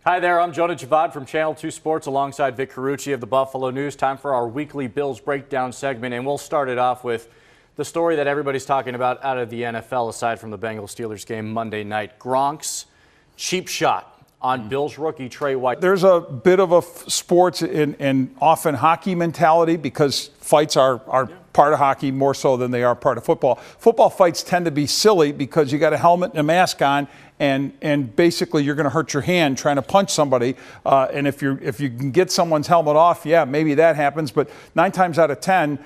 Hi there, I'm Jonah from Channel 2 Sports alongside Vic of the Buffalo News. Time for our weekly Bills breakdown segment, and we'll start it off with the story that everybody's talking about out of the NFL aside from the Bengals-Steelers game Monday night. Gronk's cheap shot on Bills rookie Trey White. There's a bit of a sports and often hockey mentality because fights are part of hockey more so than they are part of football. Football fights tend to be silly because you got a helmet and a mask on, and basically you're going to hurt your hand trying to punch somebody. And if you can get someone's helmet off, yeah, maybe that happens. But 9 times out of 10,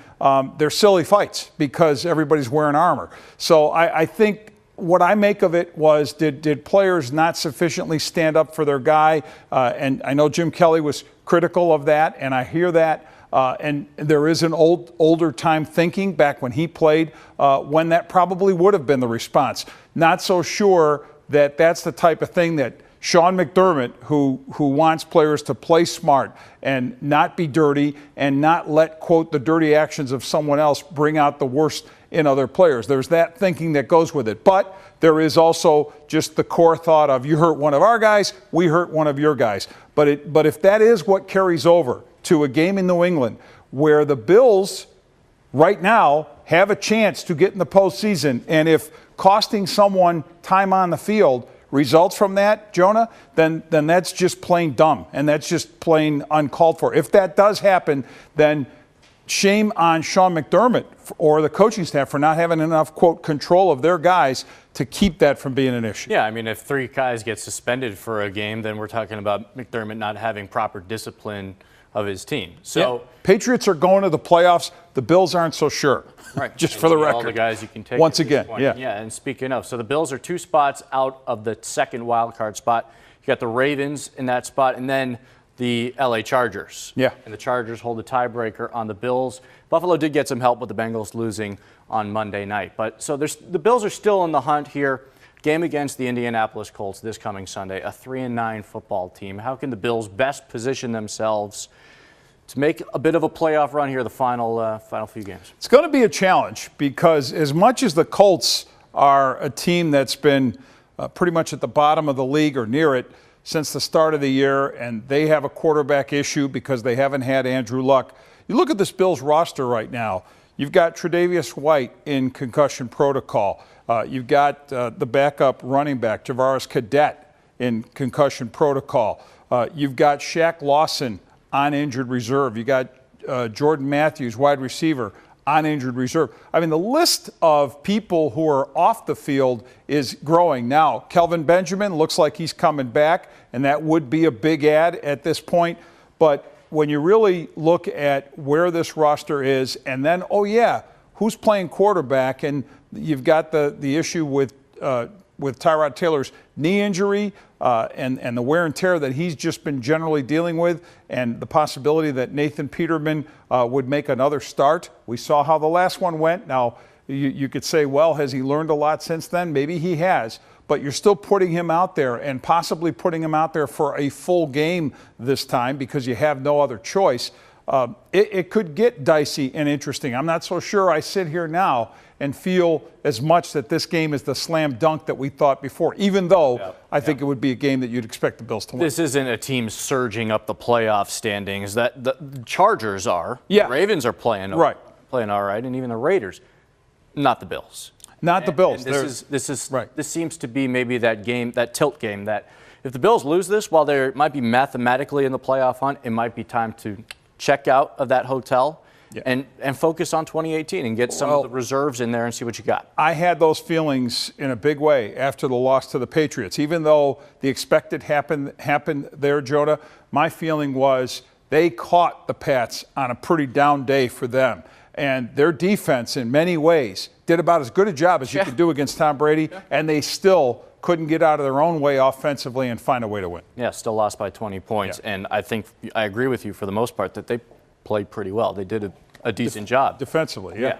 they're silly fights because everybody's wearing armor. So I think what I make of it was, did players not sufficiently stand up for their guy? And I know Jim Kelly was critical of that, and I hear that. And there is an older time thinking back when he played when that probably would have been the response. Not so sure that that's the type of thing that Sean McDermott, who wants players to play smart and not be dirty and not let, quote, the dirty actions of someone else bring out the worst in other players. There's that thinking that goes with it. But there is also just the core thought of, you hurt one of our guys, we hurt one of your guys. But if that is what carries over to a game in New England where the Bills right now have a chance to get in the postseason, and if costing someone time on the field results from that, Jonah, then that's just plain dumb, and that's just plain uncalled for. If that does happen, then shame on Sean McDermott or the coaching staff for not having enough, quote, control of their guys to keep that from being an issue. Yeah, I mean, if 3 guys get suspended for a game, then we're talking about McDermott not having proper discipline of his team. So yeah. Patriots are going to the playoffs. The Bills aren't so sure. Right. Just for the record. All the guys you can take. Once again, yeah. Yeah, and speaking of, so the Bills are 2 spots out of the second wild card spot. You got the Ravens in that spot, and then the LA Chargers. Yeah. And the Chargers hold the tiebreaker on the Bills. Buffalo did get some help with the Bengals losing on Monday night. But so the Bills are still in the hunt here. Game against the Indianapolis Colts this coming Sunday, a 3-9 football team. How can the Bills best position themselves to make a bit of a playoff run here the final few games? It's going to be a challenge because as much as the Colts are a team that's been pretty much at the bottom of the league or near it since the start of the year, and they have a quarterback issue because they haven't had Andrew Luck. You look at this Bills roster right now. You've got Tre'Davious White in concussion protocol. You've got the backup running back, Javaris Cadet, in concussion protocol. You've got Shaq Lawson on injured reserve. You got Jordan Matthews, wide receiver, on injured reserve. I mean, the list of people who are off the field is growing. Now, Kelvin Benjamin looks like he's coming back, and that would be a big add at this point. But when you really look at where this roster is, and then, oh yeah, who's playing quarterback? And you've got the issue with Tyrod Taylor's knee injury and the wear and tear that he's just been generally dealing with, and the possibility that Nathan Peterman would make another start. We saw how the last one went. Now, you could say, well, has he learned a lot since then? Maybe he has. But you're still putting him out there and possibly putting him out there for a full game this time because you have no other choice. It could get dicey and interesting. I'm not so sure I sit here now and feel as much that this game is the slam dunk that we thought before, even though I think it would be a game that you'd expect the Bills to win. This isn't a team surging up the playoff standings. That the Chargers are. Yeah. The Ravens are playing all right, and even the Raiders. Not the Bills. Not the Bills. This seems to be maybe that game, that tilt game, that if the Bills lose this, while they might be mathematically in the playoff hunt, it might be time to check out of that hotel and focus on 2018 and get some of the reserves in there and see what you got. I had those feelings in a big way after the loss to the Patriots. Even though the expected happened there, Jonah, my feeling was they caught the Pats on a pretty down day for them. And their defense, in many ways, did about as good a job as you could do against Tom Brady, and they still couldn't get out of their own way offensively and find a way to win. Yeah, still lost by 20 points. Yeah. And I think I agree with you for the most part that they played pretty well. They did a decent job. Defensively, yeah.